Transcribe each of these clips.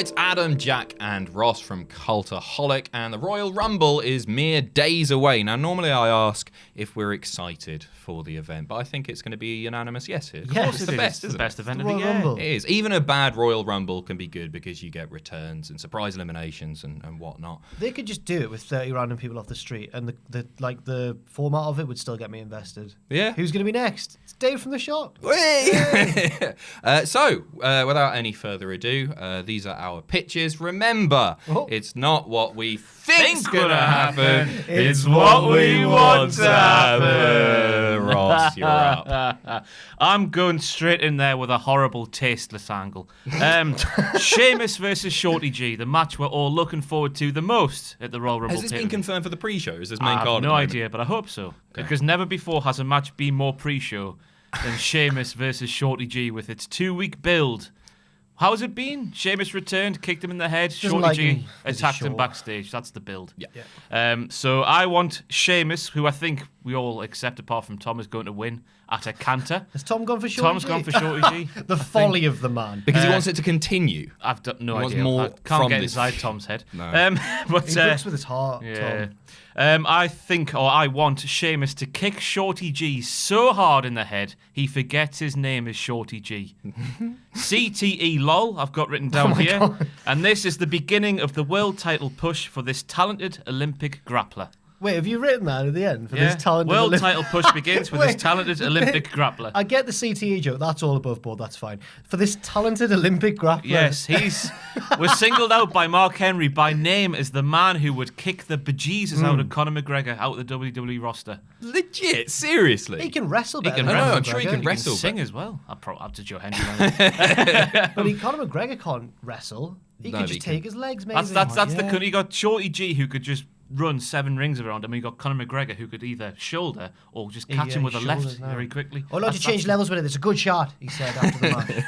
it's Adam, Jack, and Ross from Cultaholic, and the Royal Rumble is mere days away. Now, normally I ask if we're excited for the event, but I think it's going to be a unanimous yes here. Yes, it's the best, isn't it? Best event of Royal the year. Rumble. It is. Even a bad Royal Rumble can be good because you get returns and surprise eliminations and whatnot. They could just do it with 30 random people off the street, and the format of it would still get me invested. Yeah. Who's going to be next? It's Dave from the shop. So, without any further ado, these are our pitches. Remember, it's not what we think's gonna happen, it's what we want to happen. Ross, you're up. I'm going straight in there with a horrible, tasteless angle. Sheamus versus Shorty G, the match we're all looking forward to the most at the Royal Rumble. Has this been confirmed for the pre-show? Is this main I have card? no idea, but I hope so. Okay. Because never before has a match been more pre-show than Sheamus versus Shorty G with its 2-week build. How's it been? Sheamus returned, kicked him in the head. Shorty G attacked him backstage. That's the build. Yeah. So I want Sheamus, who I think we all accept apart from Tom, is going to win at a canter. Has Tom gone for Shorty Tom's G? gone for Shorty G. The folly of the man. Because he wants it to continue. I've got no He wants idea. more I can't from get this. inside Tom's head. No. But He works with his heart, yeah. Tom. I want Sheamus to kick Shorty G so hard in the head he forgets his name is Shorty G. CTE lol, I've got written down here. God. And this is the beginning of the world title push for this talented Olympic grappler. Wait, have you written that at the end? For Yeah. this talented World Olymp- title push begins with Wait. this talented Olympic grappler. I get the CTE joke. That's all above board. That's fine. For this talented Olympic grappler. Yes, was singled out by Mark Henry by name as the man who would kick the bejesus out of Conor McGregor out of the WWE roster. Legit? Seriously? He can wrestle better can than wrestle. Conor I'm sure he McGregor. can He wrestle. can sing as well. Up to Joe Henry. But Conor McGregor can't wrestle. He No, can but he just can. take his legs, maybe. That's the Yeah. cunt. You got Shorty G who could just run 7 rings around him. You got Conor McGregor who could either shoulder or just catch him with a left shoulders now. very quickly. Oh, no, to change levels with it. It's a good shot, he said after the match.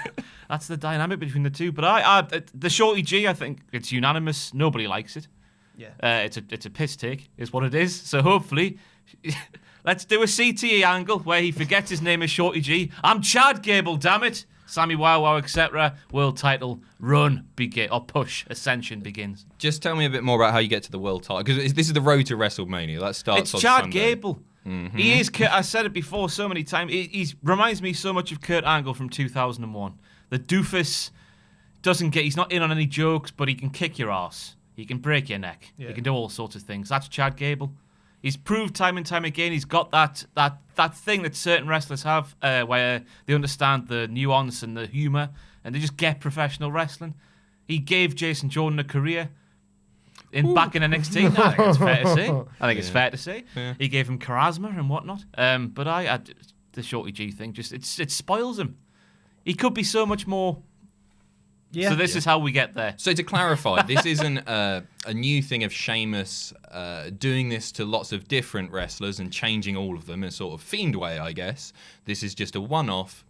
That's the dynamic between the two. But the Shorty G, I think it's unanimous. Nobody likes it. Yeah. It's a piss take, is what it is. So hopefully, let's do a CTE angle where he forgets his name is Shorty G. I'm Chad Gable, damn it. Sammy Wow Wow, etc. World title run ascension begins. Just tell me a bit more about how you get to the world title. Because this is the road to WrestleMania. That starts It's on Chad Sunday. Gable. He is. I said it before so many times. He reminds me so much of Kurt Angle from 2001. The doofus doesn't get. He's not in on any jokes, but he can kick your ass. He can break your neck. Yeah. He can do all sorts of things. That's Chad Gable. He's proved time and time again. He's got that thing that certain wrestlers have, where they understand the nuance and the humor, and they just get professional wrestling. He gave Jason Jordan a career back in NXT. I think it's fair to say. Fair to say. Yeah. He gave him charisma and whatnot. But the Shorty G thing just it spoils him. He could be so much more. Yeah. So this is how we get there. So to clarify, this isn't a new thing of Sheamus doing this to lots of different wrestlers and changing all of them in a sort of Fiend way, I guess. This is just a one-off.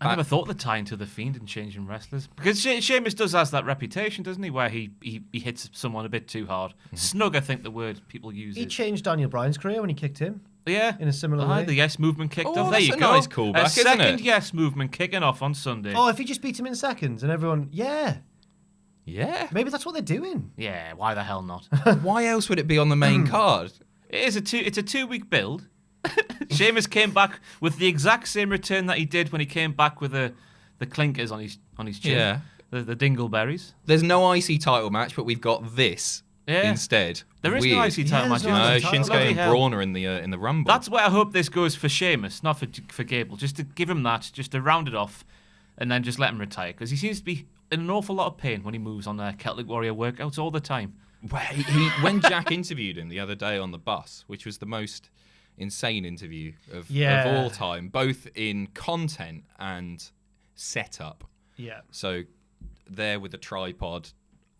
I never thought the tie into the Fiend and changing wrestlers. Because Sheamus has that reputation, doesn't he, where he hits someone a bit too hard. Snug, I think the word people use He is. changed Daniel Bryan's career when he kicked him. Yeah. in a similar way. The Yes movement kicked Oh, off. There that's you a go. nice callback, a isn't second it? Yes movement kicking off on Sunday. Oh, if he just beat him in seconds and everyone, yeah. Yeah. Maybe that's what they're doing. Yeah, why the hell not? Why else would it be on the main card? It's a 2-week build. Sheamus came back with the exact same return that he did when he came back with the clinkers on his chin. Yeah. The dingleberries. There's no IC title match, but we've got this instead. There is Weird. no IC title match. there's No, IC title. Shinsuke Bloody and hell. Braun are in the Rumble. That's why I hope this goes for Sheamus, not for Gable. Just to give him that, just to round it off, and then just let him retire. Because he seems to be in an awful lot of pain when he moves on Celtic Warrior workouts all the time. Well, when Jack interviewed him the other day on the bus, which was the most insane interview of all time, both in content and setup. Yeah. So there with the tripod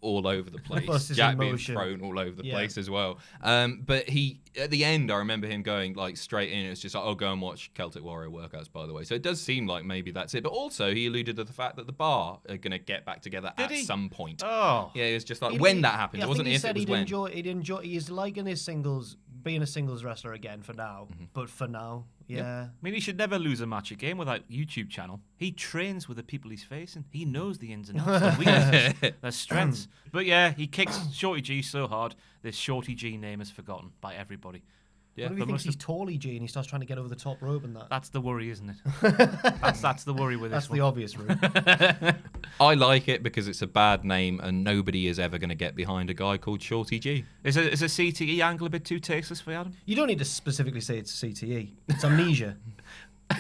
all over the Bus place, is Jack in being motion. thrown all over the Yeah. place as well. But he, at the end, I remember him going like straight in. It was just like, "Oh, go and watch Celtic Warrior workouts." By the way, so it does seem like maybe that's it. But also, he alluded to the fact that the Bar are going to get back together Did at he? some point. Oh. Yeah, it was just like when that happened. Yeah, it wasn't I think he if said it was when. he'd enjoy. He's liking his singles being a singles wrestler again for now. But for now, yeah. I mean, he should never lose a match again without YouTube channel. He trains with the people he's facing. He knows the ins and outs, the weaknesses, their strengths. But yeah, he kicks Shorty G so hard, this Shorty G name is forgotten by everybody. Yeah. What if he thinks he's Tally G and he starts trying to get over the top rope and that? That's the worry, isn't it? that's the worry with this one. That's the obvious route. I like it because it's a bad name and nobody is ever going to get behind a guy called Shorty G. Is a CTE angle a bit too tasteless for you, Adam? You don't need to specifically say it's CTE. It's amnesia.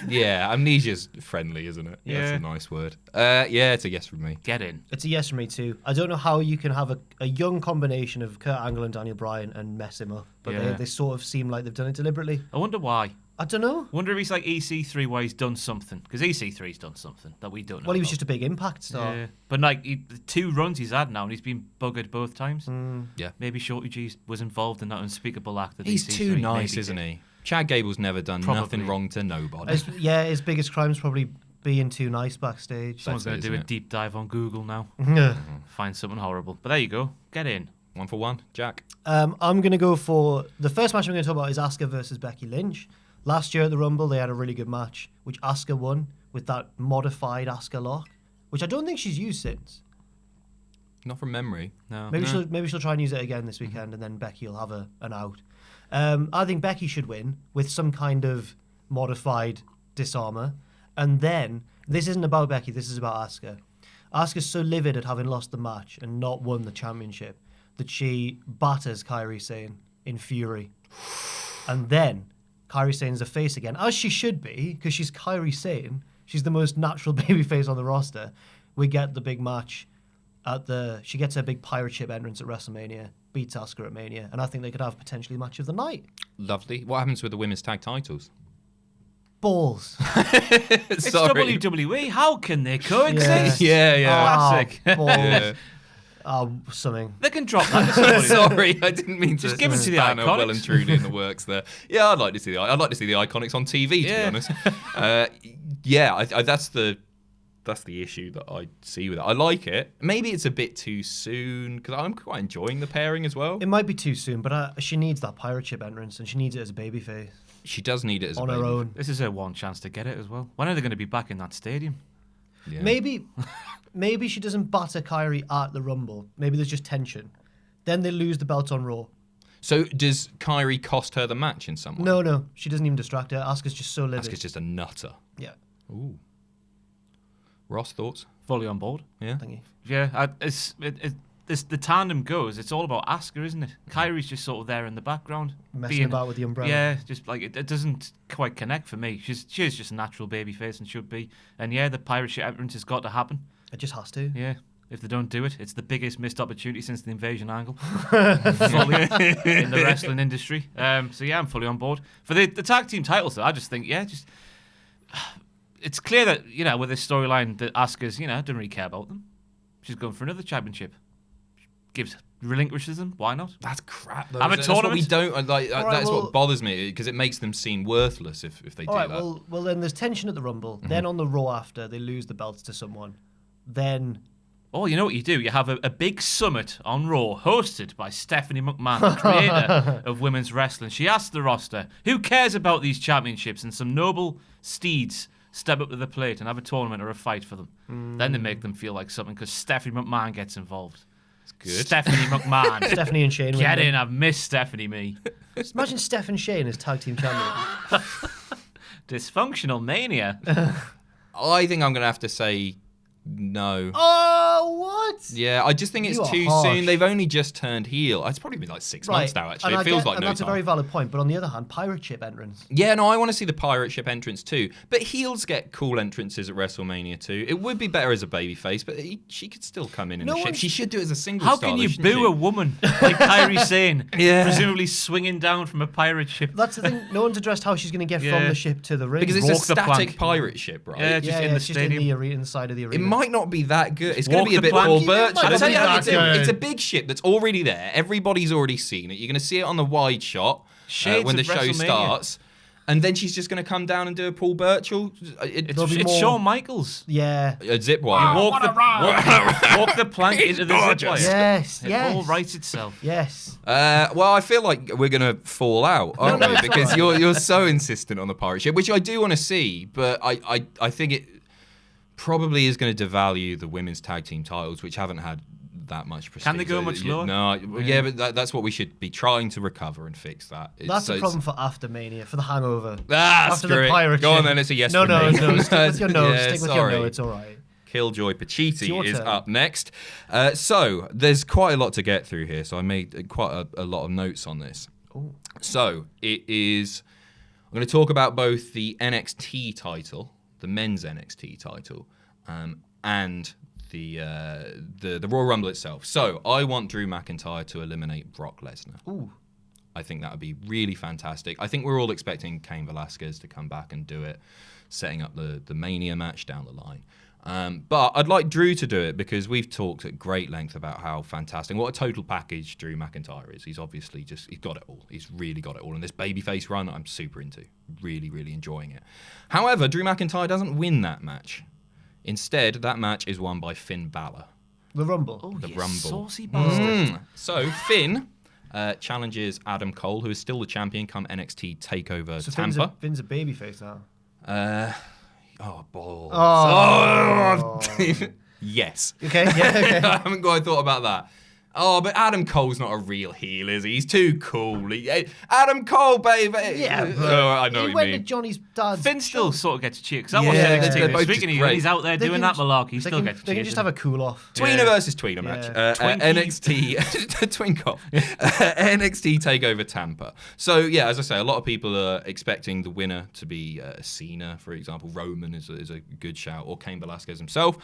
Yeah, amnesia's friendly, isn't it? Yeah. That's a nice word. Yeah, it's a yes from me. Get in. It's a yes from me too. I don't know how you can have a young combination of Kurt Angle and Daniel Bryan and mess him up, but they sort of seem like they've done it deliberately. I wonder why. I don't know. I wonder if he's like EC3 where he's done something. Because EC3's done something that we don't know. Well, he was about. just a big Impact star. Yeah. But like the 2 runs he's had now and he's been buggered both times. Yeah. Maybe Shorty G was involved in that unspeakable act that He's EC3 too nice, maybe isn't did. he? Chad Gable's never done nothing wrong to nobody. His biggest crime's probably being too nice backstage. Someone's going to do a deep dive on Google now. Find something horrible. But there you go. Get in. 1 for 1. Jack. I'm going to go for... The first match I'm going to talk about is Asuka versus Becky Lynch. Last year at the Rumble, they had a really good match, which Asuka won with that modified Asuka lock, which I don't think she's used since. Not from memory. No. Maybe she'll try and use it again this weekend, and then Becky will have an out. I think Becky should win with some kind of modified disarmor. And then, this isn't about Becky, this is about Asuka. Asuka's so livid at having lost the match and not won the championship that she batters Kairi Sane in fury. And then, Kairi Sane's a face again, as she should be, because she's Kairi Sane. She's the most natural babyface on the roster. We get the big match she gets her big pirate ship entrance at WrestleMania, beats Asuka at Mania, and I think they could have potentially match of the night. Lovely. What happens with the women's tag titles? Balls. It's WWE. How can they coexist? Yeah. Classic. Balls. Something. They can drop that. Sorry, I didn't mean to. Just give it to the Iconics. Iconics. Well and truly in the works there. Yeah, I'd like to see the Iconics on TV. To be honest. That's the issue that I see with it. I like it. Maybe it's a bit too soon because I'm quite enjoying the pairing as well. It might be too soon, but she needs that pirate ship entrance and she needs it as a babyface. She does need it as on a her own. This is her one chance to get it as well. When are they going to be back in that stadium? Yeah. Maybe she doesn't batter Kairi at the Rumble. Maybe there's just tension. Then they lose the belt on Raw. So does Kairi cost her the match in some way? No. She doesn't even distract her. Asuka's just so livid. Asuka's just a nutter. Yeah. Ooh. Ross, thoughts? Fully on board. Yeah. Thank you. Yeah, the tandem goes. It's all about Asuka, isn't it? Kairi's just sort of there in the background, messing about with the umbrella. Yeah, just like it doesnn't quite connect for me. She's just a natural babyface and should be. And yeah, the pirate ship entrance has got to happen. It just has to. Yeah. If they don't do it, it's the biggest missed opportunity since the invasion angle in the wrestling industry. So yeah, I'm fully on board for the tag team titles. Though, I just think it's clear that with this storyline that Asuka's doesn't really care about them. She's going for another championship. Relinquishes them. Why not? That's crap. Though. Have a That's tournament. what we don't like. Right, that's what bothers me because it makes them seem worthless if they do all right, that. Well, then there's tension at the Rumble. Then on the Raw after they lose the belts to someone. Then. Oh, you know what you do? You have a big summit on Raw hosted by Stephanie McMahon, the creator of women's wrestling. She asked the roster, who cares about these championships? And some noble steeds step up to the plate and have a tournament or a fight for them. Then they make them feel like something because Stephanie McMahon gets involved. It's good. Stephanie McMahon. Stephanie and Shane. Get in. I've missed Stephanie me. Just imagine Steph and Shane as tag team champions. Dysfunctional mania. I think I'm going to have to say no. Oh, what? Yeah, I just think it's too soon. They've only just turned heel. It's probably been like 6 months now, actually. It feels like no time. That's a very valid point. But on the other hand, pirate ship entrance. Yeah, no, I want to see the pirate ship entrance too. But heels get cool entrances at WrestleMania too. It would be better as a babyface, but she could still come in the ship. She should do it as a single How star. can you boo a woman like Kairi Sane, Yeah. presumably swinging down from a pirate ship? That's the thing. No one's addressed how she's going to get from the ship to the ring. Because it's Walk a the static plank. pirate ship, right? Yeah, just in the it's just stadium. in the arena, inside of the arena. It might not be that good. It's going Walk to be a the bit plank. Paul It Birch. might I not tell be you, that good. it's a big ship that's already there. Everybody's already seen it. You're going to see it on the wide shot Shades when the of show WrestleMania. starts. And then she's just going to come down and do a Paul Burchill. It's Shawn Michaels. Yeah. A zip wire. Walk the plank into the zip wire. Yes. It all writes itself. Yes. Well, I feel like we're going to fall out, aren't we? Because you're so insistent on the pirate ship, which I do want to see, but I think it probably is going to devalue the women's tag team titles, which haven't had that much prestige. Can they go much lower? No, yeah, but that's what we should be trying to recover and fix that. That's a problem for after Mania, for the hangover. After the pirate Go on ship. then, it's a yes No, from me. no, stick with your no. Yeah, Stick with sorry. your no, it's all right. Killjoy Pacitti is turn. up next. So there's quite a lot to get through here, so I made quite a lot of notes on this. Ooh. So it is... I'm going to talk about both the NXT title, the men's NXT title, and the Royal Rumble itself. So I want Drew McIntyre to eliminate Brock Lesnar. Ooh. I think that would be really fantastic. I think we're all expecting Cain Velasquez to come back and do it, setting up the Mania match down the line. But I'd like Drew to do it because we've talked at great length about how fantastic, what a total package Drew McIntyre is. He's obviously he's got it all. He's really got it all. And this babyface run, I'm super into. Really, really enjoying it. However, Drew McIntyre doesn't win that match. Instead, that match is won by Finn Balor. The Rumble. Oh, The you Rumble. saucy bastard. So Finn challenges Adam Cole, who is still the champion come NXT TakeOver So Tampa. Finn's a babyface now. Oh, balls. Oh. Yes. Okay, yeah, okay. I haven't quite thought about that. Oh, but Adam Cole's not a real heel, is he? He's too cool. Adam Cole, baby. Yeah, but I know what he you went mean. to Johnny's dad's Finn still show. sort of gets cheered because that Yeah, was they're NXT. both Speaking just of, great. he's out there They doing can- that malarkey. He They still can, gets they cheered. can just have a cool off. Tweener versus Tweener Yeah. match. Twinkie. NXT Twink off. NXT Takeover Tampa. So yeah, as I say, a lot of people are expecting the winner to be Cena, for example. Roman is a good shout, or Cain Velasquez himself.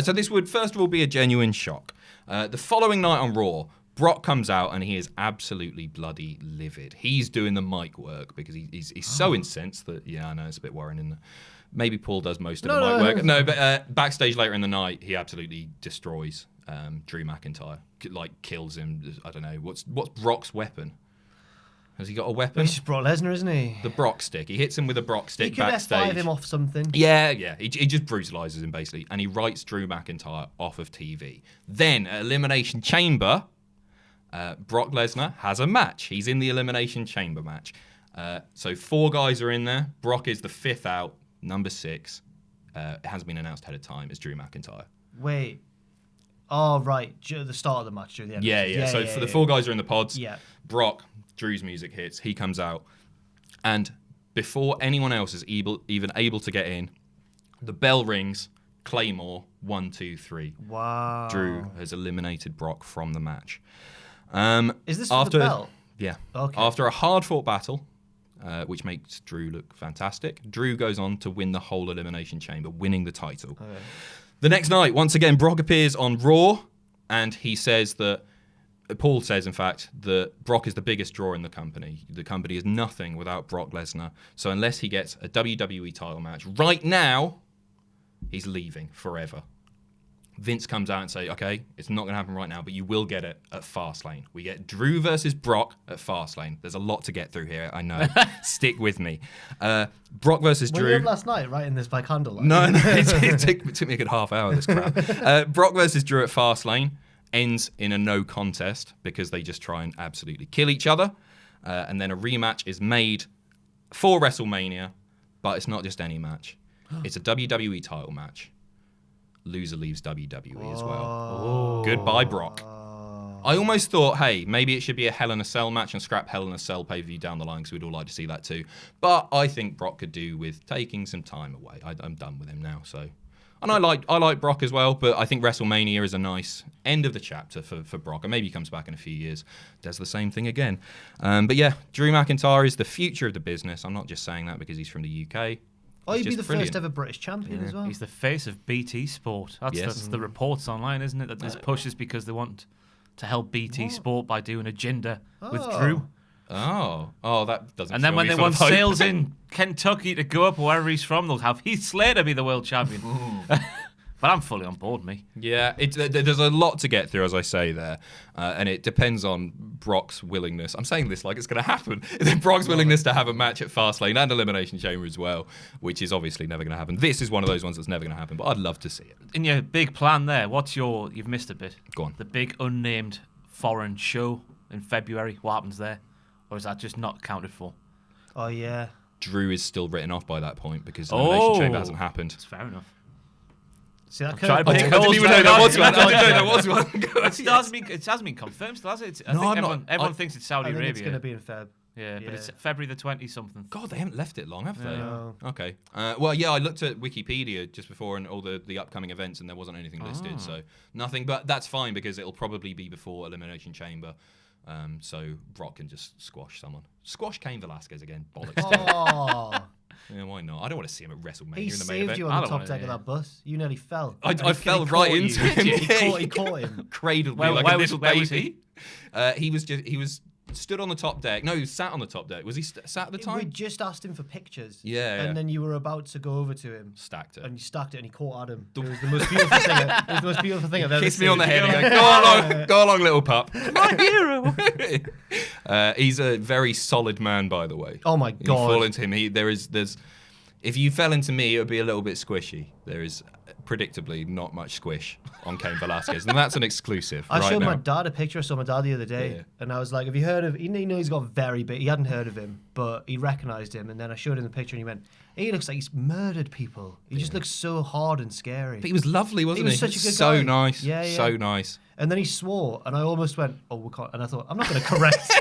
So this would first of all be a genuine shock. The following night on Raw, Brock comes out and he is absolutely bloody livid. He's doing the mic work because he's so incensed that, yeah, I know it's a bit worrying. And maybe Paul does most of the mic work. No, but backstage later in the night, he absolutely destroys Drew McIntyre. Like, kills him. I don't know. What's Brock's weapon? Has he got a weapon? He's just Brock Lesnar, isn't he? The Brock stick. He hits him with a Brock He stick could backstage. F5 him off something. Yeah. He just brutalizes him, basically. And he writes Drew McIntyre off of TV. Then, at Elimination Chamber... Brock Lesnar has a match. He's in the Elimination Chamber match. So 4 guys are in there. Brock is the 5th out, number 6. It hasn't been announced ahead of time. It's Drew McIntyre. Wait. Oh, right. The start of the match. During the end. Yeah. So for the 4 guys are in the pods. Yeah. Brock, Drew's music hits. He comes out. And before anyone else is even able to get in, the bell rings. Claymore, 1, 2, 3. Wow. Drew has eliminated Brock from the match. Is this for the belt? Yeah. Okay. After a hard-fought battle, which makes Drew look fantastic, Drew goes on to win the whole Elimination Chamber, winning the title. Okay. The next night, once again, Brock appears on Raw, and he says that, Paul says, in fact, that Brock is the biggest draw in the company. The company is nothing without Brock Lesnar. So unless he gets a WWE title match right now, he's leaving forever. Vince comes out and say, okay, it's not going to happen right now, but you will get it at Fastlane. We get Drew versus Brock at Fastlane. There's a lot to get through here, I know. Stick with me. Brock versus Were you Drew. up last night writing this by candlelight? No, it took me a good half hour, this crap. Brock versus Drew at Fastlane ends in a no contest because they just try and absolutely kill each other. And then a rematch is made for WrestleMania, but it's not just any match. It's a WWE title match. Loser leaves WWE as well. Goodbye, Brock. I almost thought, hey, maybe it should be a Hell in a Cell match and scrap Hell in a Cell pay-per-view down the line because we'd all like to see that too. But I think Brock could do with taking some time away. I'm done with him now, so... And I like Brock as well, but I think WrestleMania is a nice end of the chapter for Brock. And maybe he comes back in a few years, does the same thing again. But yeah, Drew McIntyre is the future of the business. I'm not just saying that because he's from the UK. Oh, you'd be just the brilliant. first ever British champion as well. He's the face of BT Sport. That's the reports online, isn't it? That this pushes because they want to help BT Sport by doing a gender with Drew. Oh, that doesn't. And then fill when me they full want of hope. sales in Kentucky to go up wherever he's from, they'll have Heath Slater be the world champion. But I'm fully on board, me. Yeah, there's a lot to get through, as I say there, and it depends on Brock's willingness. I'm saying this like it's going to happen. Brock's willingness to have a match at Fastlane and Elimination Chamber as well, which is obviously never going to happen. This is one of those ones that's never going to happen, but I'd love to see it. In your big plan there, you've missed a bit. Go on. The big unnamed foreign show in February. What happens there? Or is that just not accounted for? Oh, yeah. Drew is still written off by that point because Elimination Chamber hasn't happened. That's fair enough. See, that trying to I pick didn't even know there was one. I didn't know there was one. It hasn't been confirmed still, has it? I think everyone thinks it's Saudi I think Arabia. it's going to be in Feb. Yeah, but it's February the 20-something. God, they haven't left it long, have they? No. Okay. Well, yeah, I looked at Wikipedia just before and all the upcoming events, and there wasn't anything listed, so nothing. But that's fine because it'll probably be before Elimination Chamber. So Brock can just squash someone. Squash Cain Velasquez again. Bollocks. Oh. Yeah, why not? I don't want to see him at WrestleMania He in the main saved event. you on the top deck of that bus. You nearly fell. I He fell caught right you. into him. He caught him. Cradled me Where like a was- little where baby. was he? He was stood on the top deck. No, he was sat on the top deck. Was he sat at the time? We just asked him for pictures. Yeah. And then you were about to go over to him. Stacked it. And you stacked it and he caught Adam. It was the most beautiful thing. It was the most beautiful thing I've ever Kiss seen. me on the head. And go along, little pup. My hero. He's a very solid man, by the way. Oh my You God. fall into him. There's. If you fell into me, it would be a little bit squishy. There is predictably not much squish on Cain Velasquez, and that's an exclusive. I right showed now. my dad a picture. I saw my dad the other day, Yeah. and I was like, "Have you heard of?" You know, he's got very big. He hadn't heard of him, but he recognised him. And then I showed him the picture, and he went, "He looks like he's murdered people. He just looks so hard and scary." But he was lovely, wasn't he? was such a good so guy. nice. Yeah, yeah. So nice. And then he swore, and I almost went, "Oh, we can't." And I thought, I'm not going to correct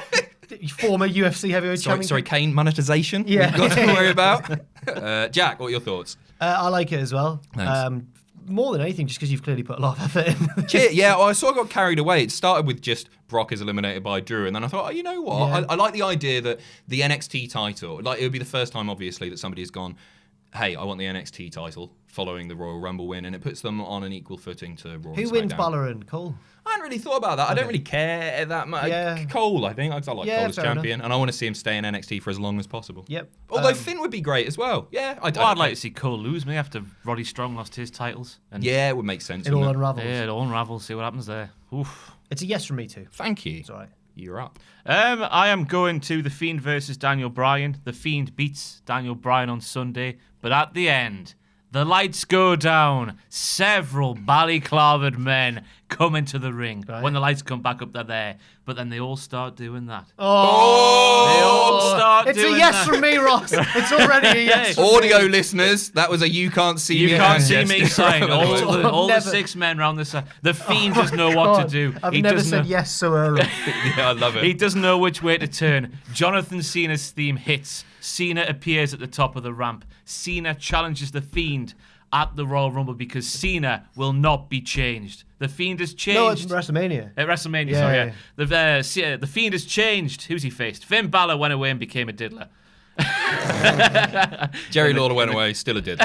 former UFC heavyweight champion. Sorry, Cain monetization. Yeah. We've got to worry about. Jack, what are your thoughts? I like it as well. Thanks. More than anything, just because you've clearly put a lot of effort in. Yeah, I sort of got carried away. It started with just Brock is eliminated by Drew, and then I thought, oh, you know what? Yeah. I like the idea that the NXT title, like it would be the first time, obviously, that somebody has gone, hey, I want the NXT title following the Royal Rumble win, and it puts them on an equal footing to Raw. Who and wins, SmackDown. Balor and Cole? I hadn't really thought about that. I don't really care that much. Yeah. Cole, I think. I like Yeah, Cole as fair champion, and I want to see him stay in NXT for as long as possible. Yep. Although Finn would be great as well. Yeah, I'd like to see Cole lose me after Roddy Strong lost his titles. And Yeah, it would make sense. It all wouldn't it? unravels. Yeah, it'll unravel. See what happens there. Oof. It's a yes from me too. Thank you. It's all right. You're up. I am going to The Fiend versus Daniel Bryan. The Fiend beats Daniel Bryan on Sunday, but at the end, the lights go down. Several balaclavaed men come into the ring. Right. When the lights come back up, they're there. But then they all start doing that. Oh, They all start it's doing a yes that. from me, Ross. It's already a yes. from Audio me. listeners, that was a you can't see You me. can't see hand me gesture. sign. All the Never. 6 men round the side. The Fiend doesn't know what to God, do. I've He never doesn't said know- yes so early. Yeah, I love it. He doesn't know which way to turn. Jonathan Cena's theme hits. Cena appears at the top of the ramp. Cena challenges the Fiend at the Royal Rumble because Cena will not be changed. The Fiend has changed. No, it's WrestleMania. At WrestleMania, Yeah, sorry. yeah. The Fiend has changed. Who's he faced? Finn Balor went away and became a diddler. Jerry Lawler went away, still a did.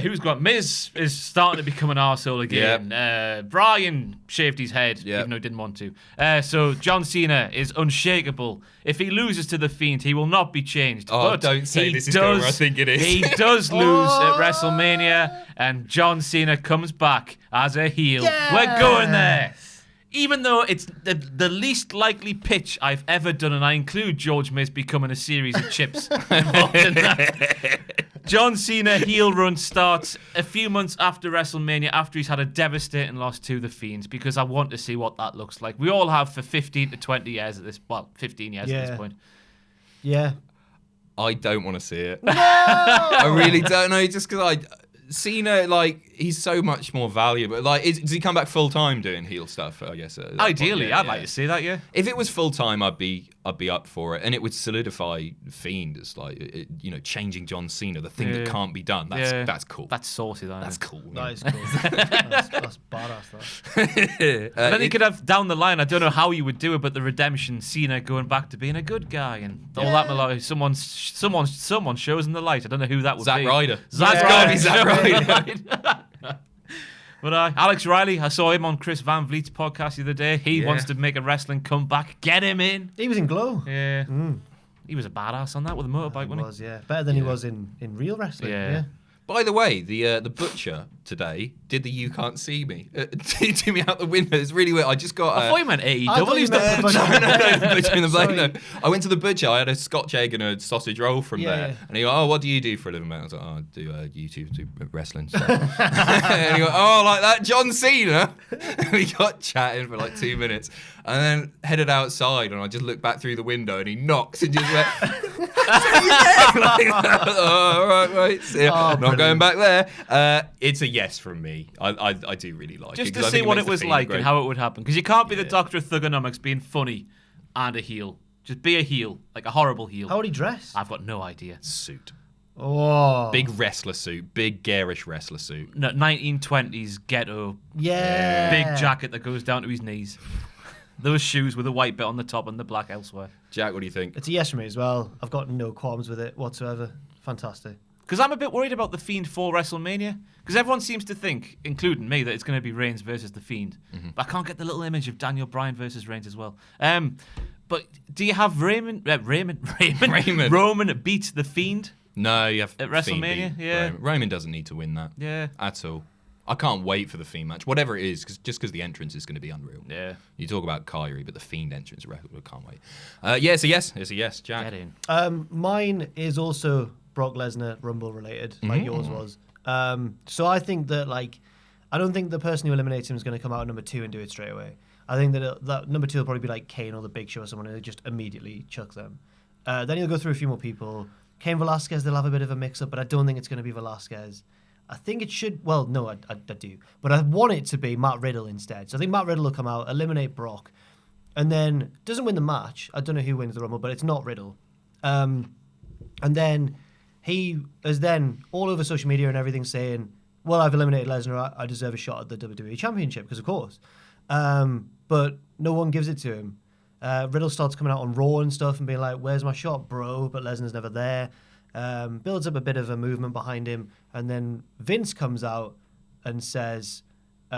Who's got Miz is starting to become an arsehole again. Bryan shaved his head, Yep. even though he didn't want to. So John Cena is unshakable. If he loses to the Fiend, he will not be changed. Oh, but don't say he this is going where I think it is. He does lose at WrestleMania, and John Cena comes back as a heel. Yes. We're going there. Even though it's the least likely pitch I've ever done, and I include George Miz becoming a series of chips involved in that. John Cena heel run starts a few months after WrestleMania, after he's had a devastating loss to the Fiends, because I want to see what that looks like. We all have for 15 to 20 years at this, 15 years at this point. Yeah. I don't want to see it. No! I really don't know, just because Cena, like, he's so much more valuable. Like, does he come back full time doing heel stuff? I guess. At that Ideally, point? Yeah, I'd like to see that. Yeah. If it was full time, I'd be up for it, and it would solidify Fiend as changing John Cena, the thing that can't be done. That's cool. That's saucy. That's cool. That is cool. that's badass. That. Then you could have down the line. I don't know how you would do it, but the redemption, Cena going back to being a good guy, and all that. Like, someone shows in the light. I don't know who that would Zack be. Ryder. Zack Yeah. Ryder. Zack Ryder. But Alex Riley, I saw him on Chris Van Vliet's podcast the other day. He wants to make a wrestling comeback. Get him in. He was in Glow. Yeah. He was a badass on that with a motorbike, He wasn't was, yeah. Better than he was in real wrestling. Yeah. Yeah. By the way, the butcher today did the "You Can't See Me" to me out the window. It's really weird. I just got. I thought you meant AEW. I thought you meant No, butcher in the blade. No. I went to the butcher. I had a Scotch egg and a sausage roll from there, and he go, "Oh, what do you do for a living, mate?" I was like, "Oh, I do YouTube, do wrestling stuff." And he go, "Oh, like that, John Cena." And we got chatting for like 2 minutes, and then headed outside, and I just looked back through the window, and he knocks and just went. All right. See ya. Not going back there. It's a yes from me. I do really like Just it. to see what it was like and how it would happen. Because you can't be the Doctor of Thugonomics being funny and a heel. Just be a heel, like a horrible heel. How would he dress? I've got no idea. Suit. Oh. Big wrestler suit. Big garish wrestler suit. No, 1920s ghetto. Yeah. Big jacket that goes down to his knees. Those shoes with a white bit on the top and the black elsewhere. Jack, what do you think? It's a yes from me as well. I've got no qualms with it whatsoever. Fantastic. Because I'm a bit worried about the Fiend for WrestleMania. Because everyone seems to think, including me, that it's going to be Reigns versus the Fiend. Mm-hmm. But I can't get the little image of Daniel Bryan versus Reigns as well. But do you have Roman beat the Fiend? No, you have at WrestleMania. Yeah, Roman doesn't need to win that. Yeah, at all. I can't wait for the Fiend match, whatever it is, because the entrance is going to be unreal. Yeah. You talk about Kyrie, but the Fiend entrance record, I can't wait. Yeah, it's a yes. It's a yes, Jack. Get in. Mine is also Brock Lesnar Rumble related, like yours was. So I think that, like, I don't think the person who eliminates him is going to come out at number 2 and do it straight away. I think that number 2 will probably be like Kane or the Big Show or someone who just immediately chuck them. Then he'll go through a few more people. Kane Velasquez, they'll have a bit of a mix-up, but I don't think it's going to be Velasquez. I think it should... Well, no, I do. But I want it to be Matt Riddle instead. So I think Matt Riddle will come out, eliminate Brock, and then doesn't win the match. I don't know who wins the Rumble, but it's not Riddle. And then he is then all over social media and everything saying, well, I've eliminated Lesnar. I deserve a shot at the WWE Championship, because of course. But no one gives it to him. Riddle starts coming out on Raw and stuff and being like, where's my shot, bro? But Lesnar's never there. Builds up a bit of a movement behind him, and then Vince comes out and says,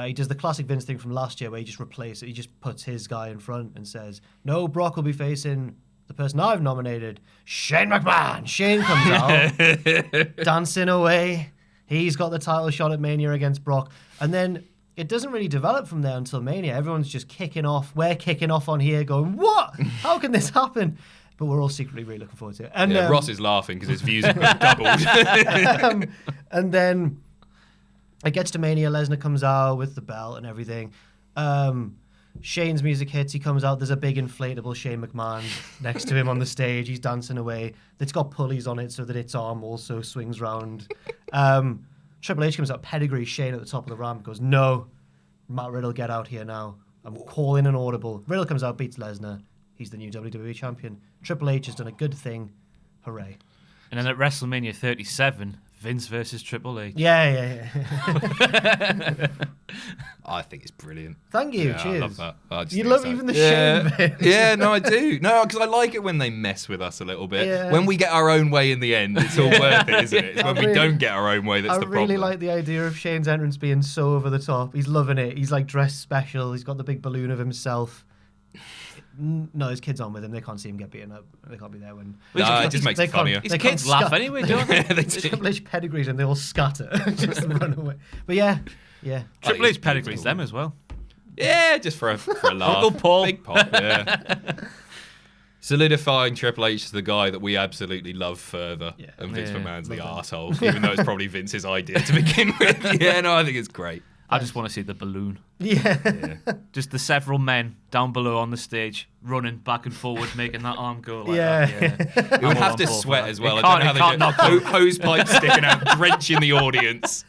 he does the classic Vince thing from last year where he just replaces it. He just puts his guy in front and says, no, Brock will be facing the person I've nominated, Shane McMahon. Shane comes out, dancing away. He's got the title shot at Mania against Brock. And then it doesn't really develop from there until Mania. Everyone's just kicking off. We're kicking off on here going, what? How can this happen? But we're all secretly really looking forward to it. And Ross is laughing because his views have doubled. And then it gets to Mania. Lesnar comes out with the belt and everything. Shane's music hits. He comes out. There's a big inflatable Shane McMahon next to him on the stage. He's dancing away. It's got pulleys on it so that its arm also swings round. Triple H comes out, pedigree Shane at the top of the ramp, goes, no, Matt Riddle, get out here now. I'm calling an audible. Riddle comes out, beats Lesnar. He's the new WWE champion. Triple H has done a good thing. Hooray. And then at WrestleMania 37, Vince versus Triple H. Yeah. I think it's brilliant. Thank you. Yeah, cheers. I love that. You love even the Shane bit. Yeah, no, I do. No, because I like it when they mess with us a little bit. Yeah. When we get our own way in the end, it's all worth it, isn't it? It's when we don't get our own way that's the problem. I really like the idea of Shane's entrance being so over the top. He's loving it. He's like dressed special. He's got the big balloon of himself. No, his kids aren't with him. They can't see him get beaten up. They can't be there when... No, it just makes it funnier. His kids laugh anyway, don't they? Triple H pedigrees and they all scatter. Just run away. But yeah. Triple H pedigrees them as well. Yeah, just for a laugh. Uncle Paul. Big pop, yeah. Solidifying Triple H as the guy that we absolutely love further. Yeah. And Vince McMahon's the arsehole, even though it's probably Vince's idea to begin with. Yeah, no, I think it's great. I just want to see the balloon. Yeah. Just the several men down below on the stage, running back and forward, making that arm go like that. Yeah. It would have to sweat as well. I don't know how they do hose pipe sticking out, drenching the audience.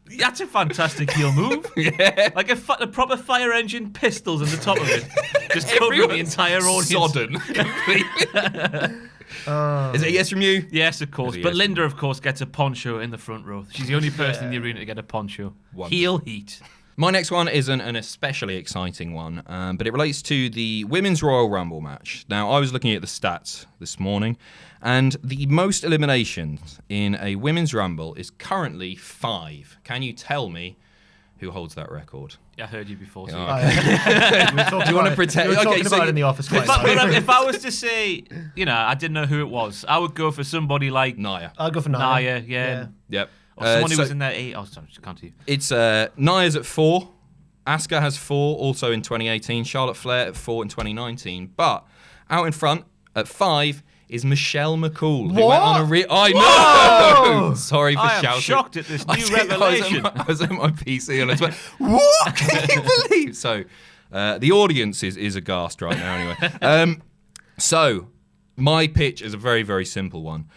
That's a fantastic heel move. Yeah. Like a proper fire engine, pistols in the top of it. Just covering the entire audience. Sodden. Completely. Is it a yes from you? Yes, of course. But Linda, of course, gets a poncho in the front row. She's the only person in the arena to get a poncho. Wonderful. Heel heat. My next one is an especially exciting one, but it relates to the Women's Royal Rumble match. Now, I was looking at the stats this morning, and the most eliminations in a Women's Rumble is currently 5. Can you tell me who holds that record? I heard you before. Do you want to pretend? You were talking about it in the office. If I was to say, I didn't know who it was, I would go for somebody like Nia. I'll go for Nia. Yeah. Yep. Or someone who was in their 8. Oh, sorry, just continue. It's Nia's at 4. Asuka has 4, also in 2018. Charlotte Flair at 4 in 2019. But out in front at 5 is Michelle McCool. Who went on a I know! Sorry for shouting. I am shocked at this new revelation. I was on my PC and I went, what? Can you believe? So the audience is aghast right now anyway. So my pitch is a very, very simple one.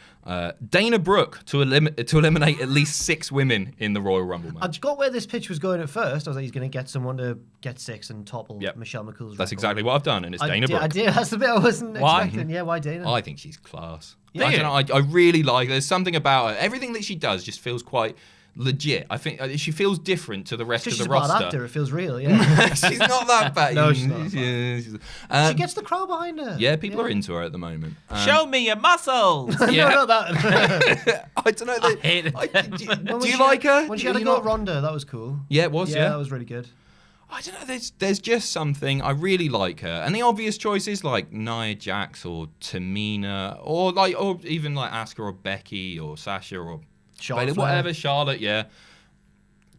Dana Brooke to eliminate at least 6 women in the Royal Rumble match. I got where this pitch was going at first. I was like, he's going to get someone to get 6 and topple Michelle McCool's That's record. exactly what I've done, and it's Dana Brooke. I did. That's the bit I wasn't expecting. Yeah, why Dana? I think she's class. I don't know, I really like her. There's something about her. Everything that she does just feels quite legit. I think she feels different to the rest of the roster. She's a bad actor. It feels real, yeah. She's not that bad. No, she's not. She gets the crowd behind her. Yeah, people are into her at the moment. Show me your muscles! No, not that. I don't know. I hate it. Do you like her? When she had a go at Ronda, that was cool. Yeah, it was, Yeah, that was really good. I don't know. There's just something I really like her, and the obvious choices like Nia Jax or Tamina, or even like Asuka or Becky or Sasha or Charlotte, whatever. Charlotte, yeah.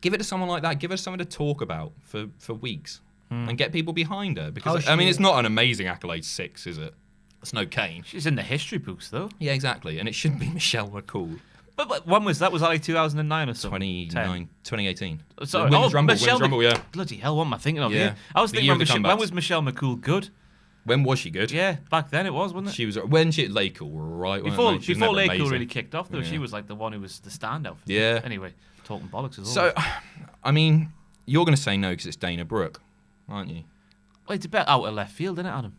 Give it to someone like that. Give her something to talk about for weeks and get people behind her. Because I mean, it's not an amazing accolade 6, is it? It's no Kane. She's in the history books though. Yeah, exactly. And it should be Michelle McCool. But when was that? Was that like 2009 or something? 2018. Sorry, Women's Rumble, yeah. Bloody hell, what am I thinking of Yeah. here? I was The thinking, year of the when comebacks. was Michelle McCool good? When was she good? Yeah, back then it was, wasn't it? She was when she at Lake right? Before She was Lake never amazing. really kicked off, though, she was like the one who was the standout. Yeah. Anyway, talking bollocks as So, I mean, you're going to say no because it's Dana Brooke, aren't you? Well, it's a bit out of left field, isn't it, Adam?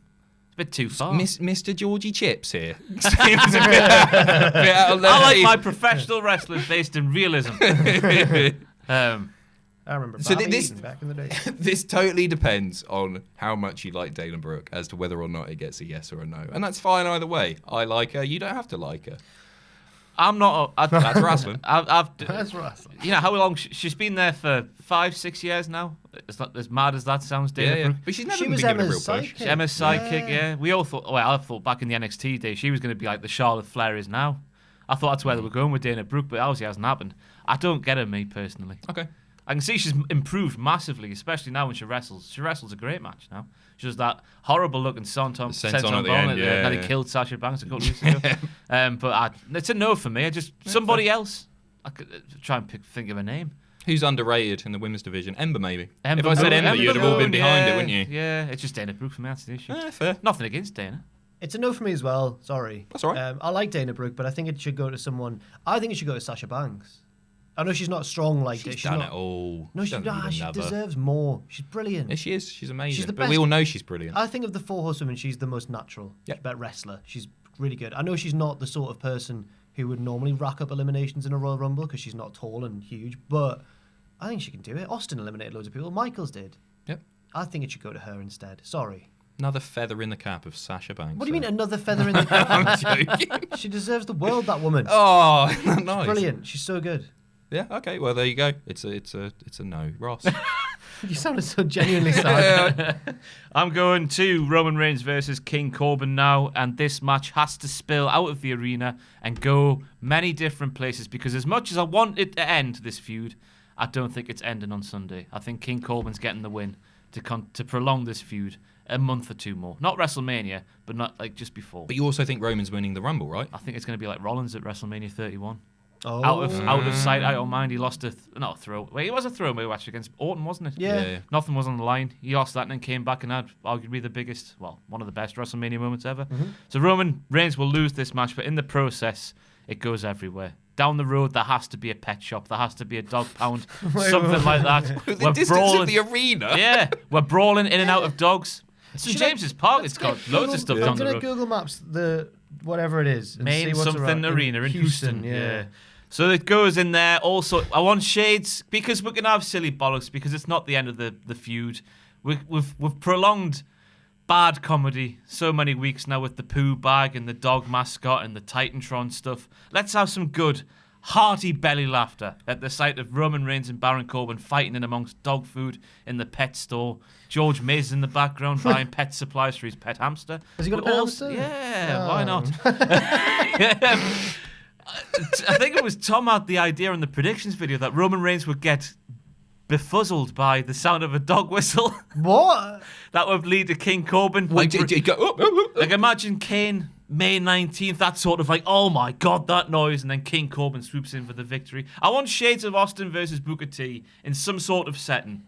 It's a bit too far. Mr. Georgie Chips here. Seems a bit out of left I like field. my professional wrestlers based in realism. I remember So Bobby this- Eaton back in the day. This totally depends on how much you like Dana Brooke as to whether or not it gets a yes or a no. And that's fine either way. I like her. You don't have to like her. I'm not. That's wrestling. That's wrestling. You know how long she's been there for 5-6 years now. It's not as mad as that sounds, Dana Brooke. But she's never She been was given a real Emma's push. sidekick. Emma's sidekick, yeah. We all thought. Well, I thought back in the NXT days she was going to be like the Charlotte Flair is now. I thought that's where they were going with Dana Brooke, but obviously it hasn't happened. I don't get her, me personally. Okay. I can see she's improved massively, especially now when she wrestles. She wrestles a great match now. She does that horrible looking senton at the end, that yeah. he killed Sasha Banks a couple of weeks ago. But it's a no for me. Somebody else. I could try and think of a name. Who's underrated in the women's division? Ember, maybe. Ember If I said Moon, Ember, you'd have all been behind it, yeah, wouldn't you? Yeah, it's just Dana Brooke for me. That's the issue. Fair. Nothing against Dana. It's a no for me as well. Sorry. That's all right. I like Dana Brooke, but I think it should go to someone. I think it should go to Sasha Banks. I know she's not strong like this. She's done it all. No, she deserves more. She's brilliant. Yeah, she is. She's amazing. She's the But best. we all know she's brilliant. I think of the 4 horsewomen, she's the most natural. Yep. She's a better wrestler. She's really good. I know she's not the sort of person who would normally rack up eliminations in a Royal Rumble because she's not tall and huge, but I think she can do it. Austin eliminated loads of people. Michaels did. Yep. I think it should go to her instead. Sorry. Another feather in the cap of Sasha Banks. What do you mean another feather in the cap? I'm joking. She deserves the world, that woman. Oh, isn't that nice? Brilliant. She's so good. Yeah. Okay. Well, there you go. It's a no, Ross. You sounded so genuinely sad. I'm going to Roman Reigns versus King Corbin now, and this match has to spill out of the arena and go many different places because as much as I want it to end, this feud, I don't think it's ending on Sunday. I think King Corbin's getting the win to prolong this feud a month or 2 more. Not WrestleMania, but not like just before. But you also think Roman's winning the Rumble, right? I think it's going to be like Rollins at WrestleMania 31. Oh. Out of sight, out of mind. He lost not a throw. Wait, it was a throwaway match against Orton, wasn't it? Yeah. Nothing was on the line. He lost that and then came back and had arguably the biggest, one of the best WrestleMania moments ever. Mm-hmm. So Roman Reigns will lose this match, but in the process, it goes everywhere. Down the road, there has to be a pet shop. There has to be a dog pound, something like that. The distance of the arena. Yeah, we're brawling in and out of dogs. St. James's Park, it's got loads of stuff down the I'm road. gonna Google Maps the whatever it is. And Main see what's something around. arena in Houston. Yeah. So it goes in there. Also, I want shades because we're gonna have silly bollocks because it's not the end of the feud. We've prolonged bad comedy so many weeks now with the poo bag and the dog mascot and the Titantron stuff. Let's have some good, hearty belly laughter at the sight of Roman Reigns and Baron Corbin fighting in amongst dog food in the pet store. George Miz in the background buying pet supplies for his pet hamster. Has he got a But pet also- hamster? Yeah, Oh. why not? I think it was Tom had the idea in the predictions video that Roman Reigns would get befuzzled by the sound of a dog whistle. What? That would lead to King Corbin. Wait, did you go? Like imagine Kane, May 19th, that sort of like, oh my God, that noise, and then King Corbin swoops in for the victory. I want shades of Austin versus Booker T in some sort of setting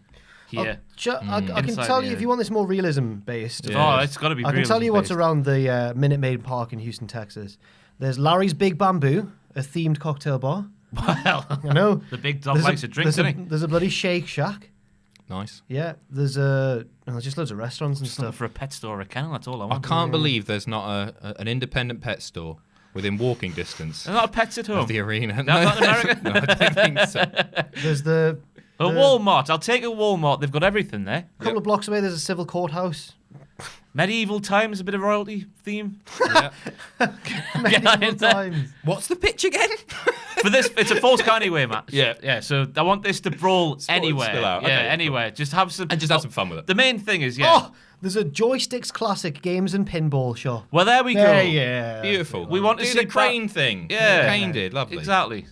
here. I can Inside tell the you, if you want this more realism based, Oh, it's got to be I can tell you what's realism-based. around the Minute Maid Park in Houston, Texas. There's Larry's Big Bamboo, a themed cocktail bar. Well, I know. the big dog likes a drink, doesn't he? There's a bloody Shake Shack. Nice. Yeah, there's just loads of restaurants and Just looking stuff. for a pet store or a kennel, that's all I I want. can't believe there's not an independent pet store within walking distance There's not pets at home. of the arena. No, not in America? No, I don't think so. There's the A Walmart. I'll take a Walmart. They've got everything there. couple of blocks away. There's a civil courthouse. Medieval times, a bit of royalty theme. Yeah. Medieval times. What's the pitch again? For this, it's a false count anyway, Matt. Yeah. Yeah, so I want this to brawl Sport and anywhere. spill out. Yeah, Okay, anywhere. Just have some... And just have some fun with it. The main thing is, Oh, there's a Joysticks Classic Games and Pinball shop. Well, there we go. Yeah. Beautiful. We want to do see the crane thing. Yeah. Crane did. Lovely. Exactly.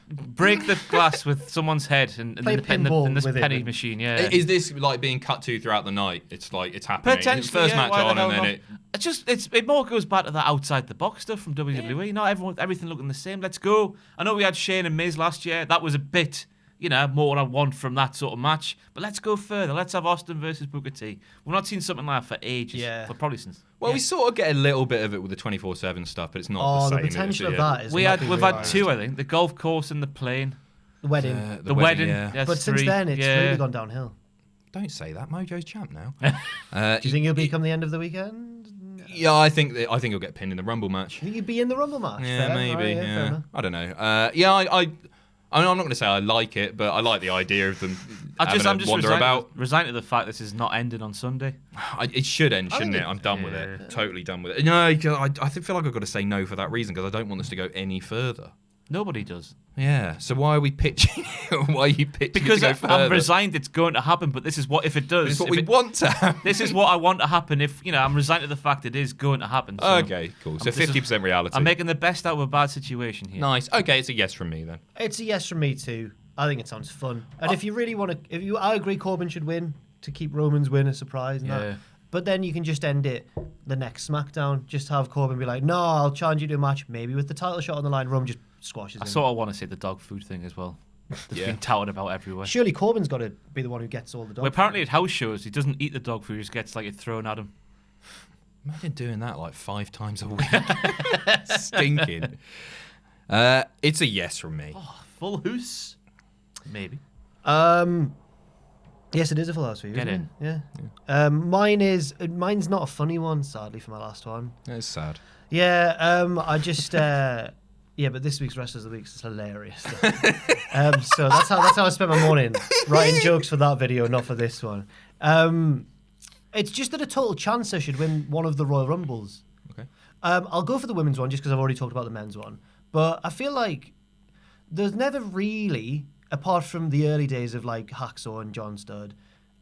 Break the glass with someone's head and Play in pinball this with it. penny machine, yeah. Is this like being cut to throughout the night? It's like it's happening. Potentially, It's first yeah, match why the on, hell and then not? It more goes back to that outside the box stuff from WWE. Not everything looking the same. Let's go. I know we had Shane and Miz last year. That was a bit, more what I want from that sort of match. But let's go further. Let's have Austin versus Booker T. We've not seen something like that for ages. Yeah. For probably since. Well, we sort of get a little bit of it with the 24/7 stuff, but it's not the same. The potential is of it? that is. We've not being had realised. two, I think. The golf course and the plane. The wedding. The wedding. Yeah. That's But since three. then, it's yeah. really gone downhill. Don't say that. Mojo's champ now. Do you think he'll become the end of the weekend? Yeah, I think he'll get pinned in the Rumble match. You think he'd be in the Rumble match? Yeah, Fair, maybe. right, fair Yeah, enough. I don't know. I'm not going to say I like it, but I like the idea of them I'm just wander about. resigned to the fact this is not ending on Sunday. It should end, shouldn't think it? I'm done with it. Totally done with it. No, I feel like I've got to say no for that reason because I don't want this to go any further. Nobody does. Yeah. So why are we pitching? Why are you pitching? Because to go further? I'm resigned it's going to happen, but this is what if it does. It's what if we it- want to happen. This is what I want to happen if, I'm resigned to the fact it is going to happen. So Okay, cool. So 50% reality. I'm making the best out of a bad situation here. Nice. Okay, it's a yes from me then. It's a yes from me too. I think it sounds fun. And if you really want to, I agree Corbin should win to keep Roman's win a surprise. And Yeah. that. But then you can just end it the next SmackDown. Just have Corbin be like, no, I'll challenge you to a match, maybe with the title shot on the line. Roman just squashes I him. sort of want to say the dog food thing as well. That's Yeah. been touted about everywhere. Surely Corbin's got to be the one who gets all the dog. Well, apparently at house shows, he doesn't eat the dog food, he just gets it thrown at him. Imagine doing that like 5 times a week. Stinking. It's a yes from me. Full house? Maybe. Yes, it is a full house for you. Get isn't in. it? Yeah. Mine's not a funny one, sadly, for my last one. It's sad. Yeah. I just. Yeah, but this week's Wrestlers of the Week is hilarious. So that's how I spent my morning writing jokes for that video, not for this one. It's just that a total chancer should win one of the Royal Rumbles. Okay. I'll go for the women's one just because I've already talked about the men's one. But I feel like there's never really, apart from the early days of like Hacksaw and John Studd,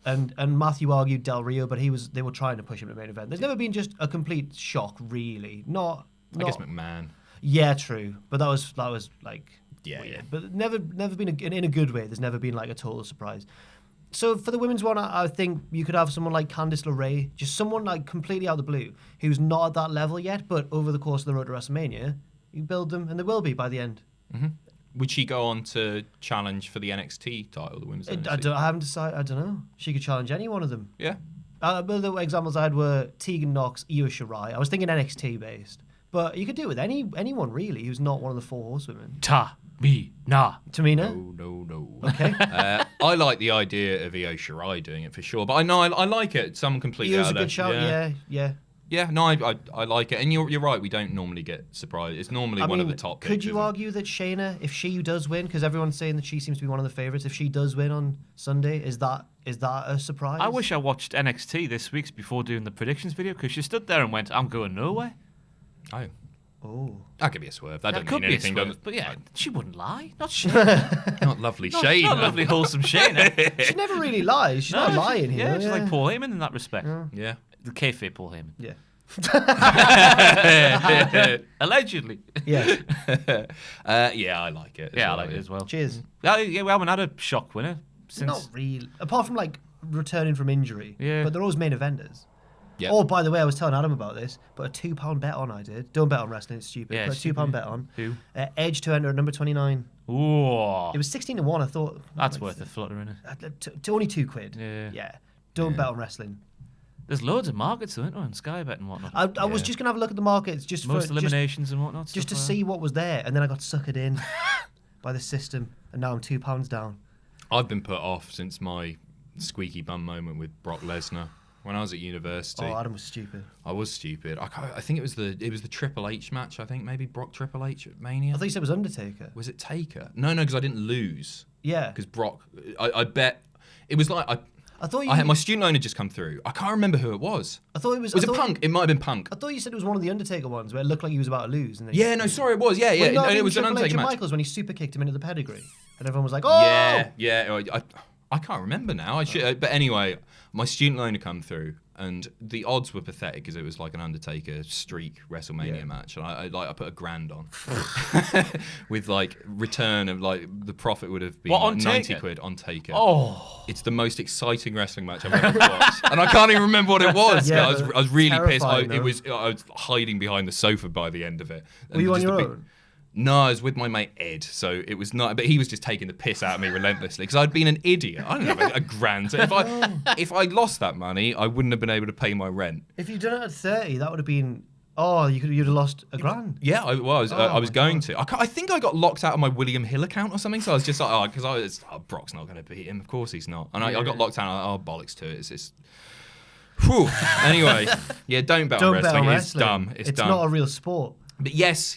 and Matthew argued Del Rio, but they were trying to push him to main event. There's never been just a complete shock, really. I guess McMahon. Yeah, true. But that was like Yeah, weird. yeah. But never been in a good way. There's never been like a total surprise. So for the women's one, I think you could have someone like Candice LeRae, just someone like completely out of the blue, who's not at that level yet, but over the course of the road to WrestleMania, you build them, and they will be by the end. Would she go on to challenge for the NXT title, the women's NXT? I haven't decided. I don't know. She could challenge any one of them. Yeah. The examples I had were Tegan Knox, Io Shirai. I was thinking NXT based, but you could do it with anyone really who's not one of the 4 horsewomen. Tamina. Tamina. No. Okay. I like the idea of Io Shirai doing it for sure, but I know I like it. Someone completely Io's out a of good shout. Yeah. Yeah, no, I like it, and you're right. We don't normally get surprised. It's normally one of the top. Could picks, you isn't it? argue that Shayna, if she does win, because everyone's saying that she seems to be one of the favourites, if she does win on Sunday, is that a surprise? I wish I watched NXT this week before doing the predictions video because she stood there and went, I'm going nowhere. Oh. That could be a swerve. That doesn't could mean be a anything, swerve, does it? but yeah, she wouldn't lie. Not Shayna. Not lovely Shane. Not lovely, wholesome Shayna. She never really lies. She's not lying here. Yeah, she's like Paul Heyman in that respect. Yeah. The kayfabe Paul Heyman. Yeah. Allegedly. Yeah. Yeah, I like it. I like it as well. Cheers. Yeah, we haven't had a shock winner since. Not really. Apart from like returning from injury. Yeah. But they're always main eventers. Yeah. Oh, by the way, I was telling Adam about this, but a £2 bet on I did. Don't bet on wrestling, it's stupid. Yeah, But a stupid. £2 bet on. Who? Edge to enter at number 29. Ooh. It was 16-1, I thought. That's worth a flutter, isn't it? To only £2. Yeah. Yeah. Don't bet on wrestling. There's loads of markets, though, isn't there, on Sky Bet and whatnot. I was just going to have a look at the markets just Most for eliminations and whatnot. just to stuff see what was there, and then I got suckered in by the system, and now I'm £2 down. I've been put off since my squeaky bum moment with Brock Lesnar when I was at university. Oh, Adam was stupid. I was stupid. I think it was the Triple H match. I think maybe Brock Triple H at Mania. I thought you said it was Undertaker. Was it Taker? No, because I didn't lose. Yeah. Because Brock, I bet it was like I thought you. I had my student loan had just come through. I can't remember who it was. I thought it was. Was it Punk? It might have been Punk. I thought you said it was one of the Undertaker ones where it looked like he was about to lose. And then Yeah, no, sorry, it was. Yeah, yeah. Well, And it was an Triple H Undertaker and match. Michaels when he super kicked him into the pedigree, and everyone was like, "Oh!" Yeah. I can't remember now. I should, but anyway, my student loan had come through, and the odds were pathetic because it was like an Undertaker streak WrestleMania match, and I put £1,000 on with like return of like the profit would have been What, on like Taker? £90 on Taker. Oh. It's the most exciting wrestling match I've ever watched, and I can't even remember what it was. Yeah, I was really pissed. I terrifying, was hiding behind the sofa by the end of it. Were you on Just a your big- own? No, I was with my mate Ed, so it was not. But he was just taking the piss out of me relentlessly because I'd been an idiot. I don't have a grand. So if I lost that money, I wouldn't have been able to pay my rent. If you'd done it at 30, that would have been. Oh, you'd have lost £1,000. Yeah, I was. I was my going to. I think I got locked out of my William Hill account or something. So I was just like, because Brock's not going to beat him. Of course he's not. And I got locked out. Oh, bollocks to it. It's whew. Anyway, yeah, don't bet on Don't bet wrestling. on It's wrestling. dumb. It's dumb. not a real sport. But yes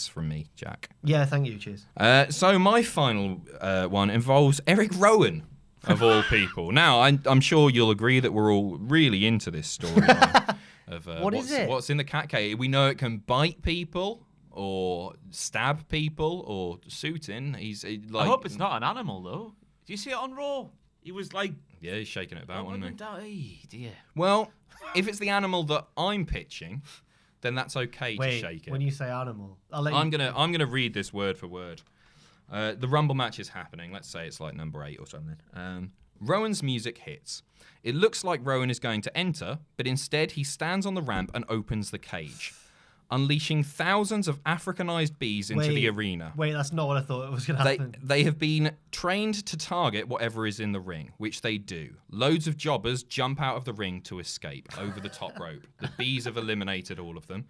from me, Jack. Yeah, thank you. Cheers. So my final one involves Eric Rowan, of all people. Now, I'm sure you'll agree that we're all really into this storyline. Of What is it? What's in the cat cave? We know it can bite people, or stab people, or suit in. He's like. I hope it's not an animal, though. Do you see it on Raw? He was like. Yeah, he's shaking it about, wasn't he? Dear. Well, if it's the animal that I'm pitching, then that's okay Wait, to shake it. when you say animal, I'll let you. I'm gonna read this word for word. The Rumble match is happening. Let's say it's like number 8 or something. Rowan's music hits. It looks like Rowan is going to enter, but instead he stands on the ramp and opens the cage, unleashing thousands of Africanized bees into the arena. Wait, that's not what I thought was going to happen. They have been trained to target whatever is in the ring, which they do. Loads of jobbers jump out of the ring to escape over the top rope. The bees have eliminated all of them.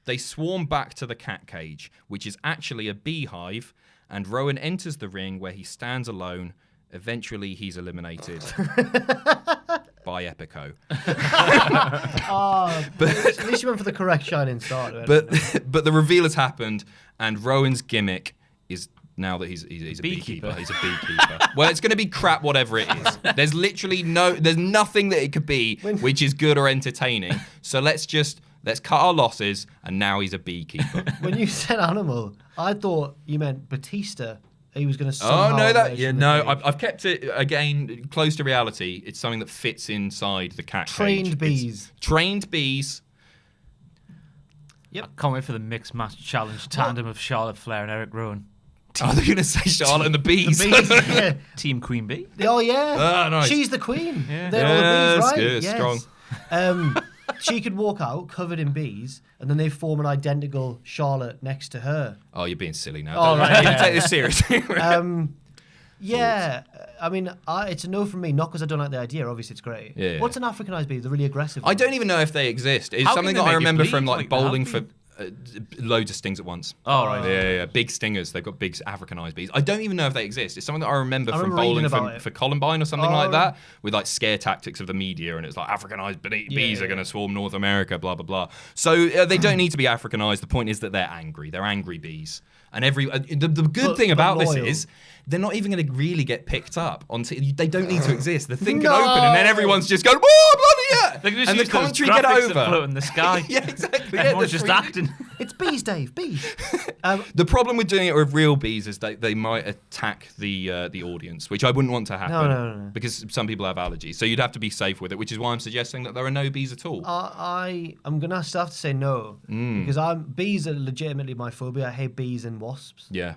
They swarm back to the cat cage, which is actually a beehive, and Rowan enters the ring where he stands alone. Eventually, he's eliminated by Epico. At least you went for the correct shining star. But the reveal has happened, and Rowan's gimmick is now that he's a beekeeper. He's a beekeeper. Well, it's going to be crap, whatever it is. There's literally there's nothing that it could be which is good or entertaining. So let's cut our losses, and now he's a beekeeper. When you said animal, I thought you meant Batista. He was going to somehow. Oh no, cage. I've kept it again close to reality. It's something that fits inside the cat cage. Trained bees. Yep. I can't wait for the mixed match challenge tandem of Charlotte Flair and Eric Rowan. Oh, they're going to say Charlotte and the bees. Yeah. Team Queen Bee. Oh yeah. Ah, nice. She's the queen. Yeah. They're all the bees, right? Good, Yes. strong. She could walk out covered in bees, and then they form an identical Charlotte next to her. Oh, you're being silly now. Oh, right, You yeah. take this seriously. Yeah, I mean, it's a no from me. Not because I don't like the idea. Obviously, it's great. Yeah. What's an Africanized bee? The really aggressive. I don't even know if they exist. It's How something can that they I make you remember bleed from like like that? bowling How for can loads of stings at once. Oh, right. Yeah, big stingers. They've got big Africanized bees. I don't even know if they exist. It's something that I remember from remember reading bowling about it. for Columbine or something Oh, like that, with like scare tactics of the media, and it's like Africanized bees are going to swarm North America, blah blah blah. So they don't need to be Africanized. The point is that they're angry. They're angry bees. And the good thing about this loyal. is they're not even going to really get picked up they don't need to exist. The thing can open, and then everyone's just going, "Whoa, bloody yeah!" They can just And the use those commentary get graphics that over. float in the sky. Yeah, exactly. Everyone's Yeah, just the acting. It's bees, Dave. Bees. The problem with doing it with real bees is that they might attack the audience, which I wouldn't want to happen. No. Because some people have allergies. So you'd have to be safe with it, which is why I'm suggesting that there are no bees at all. I'm gonna still have to say no because bees are legitimately my phobia. I hate bees and wasps. Yeah.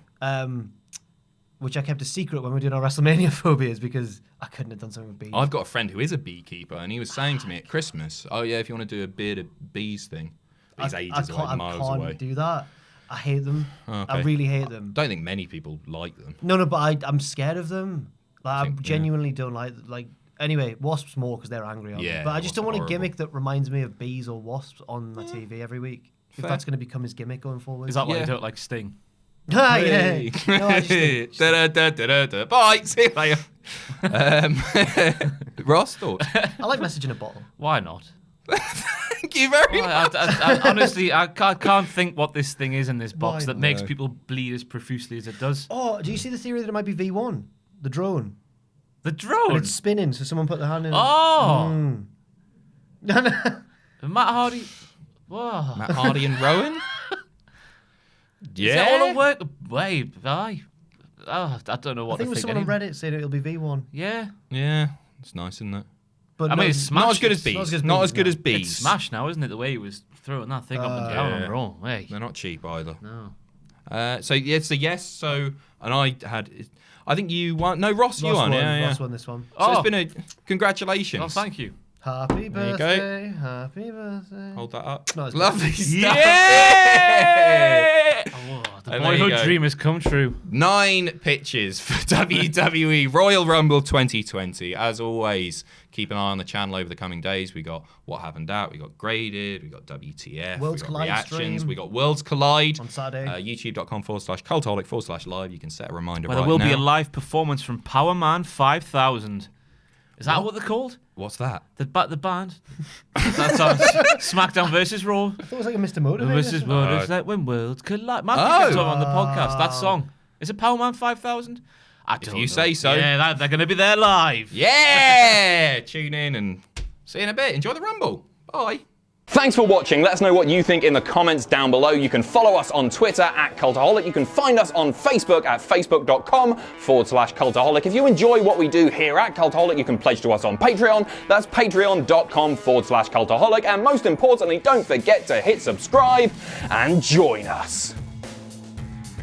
Which I kept a secret when we were doing our WrestleMania phobias because I couldn't have done something with bees. I've got a friend who is a beekeeper, and he was saying to me at Christmas, "Oh yeah, if you want to do a bearded bees thing." He's ages away, miles away. I can't do that. I hate them. Okay. I really hate them. I don't think many people like them. No, but I'm scared of them. Like, I genuinely don't like. Anyway, wasps more because they're angry. Yeah, but I just don't want horrible. a gimmick that reminds me of bees or wasps on my TV every week. Fair. If that's going to become his gimmick going forward. Is that why you don't like Sting? Ah, yeah. No, I just think- Da-da-da-da-da. Bye. See you later. Ross, thoughts? I like message in a bottle. Why not? Thank you very much. I honestly, I can't think what this thing is in this box Why that not? makes people bleed as profusely as it does. Oh, do you see the theory that it might be V1? The drone. The And drone. it's spinning, so someone put their hand in it. Oh, Mm. Matt Hardy. Whoa. Matt Hardy and Rowan? Is it all a work? Wait, aye. Oh, I don't know I what think to there was think. someone on anymore. Reddit saying it'll be V1. Yeah. Yeah. It's nice, isn't it? But I mean, it's Not as smashed. good as It's not as bees. good as Not bees, as good no. as It's bees. smashed now, isn't it? The way he was throwing that thing up and down yeah. on Raw. Hey. They're not cheap either. No. So yeah, it's a yes. So and I think you won. No, Ross, you won. Yeah. Ross won this one. So Oh. it's been a congratulations. Oh, thank you. Happy There you go. birthday, happy birthday. Hold that up. No, it's Lovely stuff. Yeah! Oh, the And there you boyhood go. dream has come true. 9 pitches for WWE Royal Rumble 2020. As always, keep an eye on the channel over the coming days. We got What Happened Out, we got Graded, we got WTF, Worlds we got Collide reactions, stream. we got Worlds Collide. On Saturday. YouTube.com/cultaholic/live. You can set a reminder Where right there will now. be a live performance from Power Man 5000. Is that what they're called? What's that? The band? That's on SmackDown versus Raw. I thought it was like a Mr. Motivator. Versus World. It's like when worlds collide. Man, Oh. oh. on the podcast. That song. Is it Power Man 5000? I don't you know. say so. Yeah, they're going to be there live. Yeah! Tune in and see you in a bit. Enjoy the Rumble. Bye. Thanks for watching. Let us know what you think in the comments down below. You can follow us on Twitter at Cultaholic. You can find us on Facebook at facebook.com/Cultaholic. If you enjoy what we do here at Cultaholic, you can pledge to us on Patreon. That's patreon.com/Cultaholic. And most importantly, don't forget to hit subscribe and join us.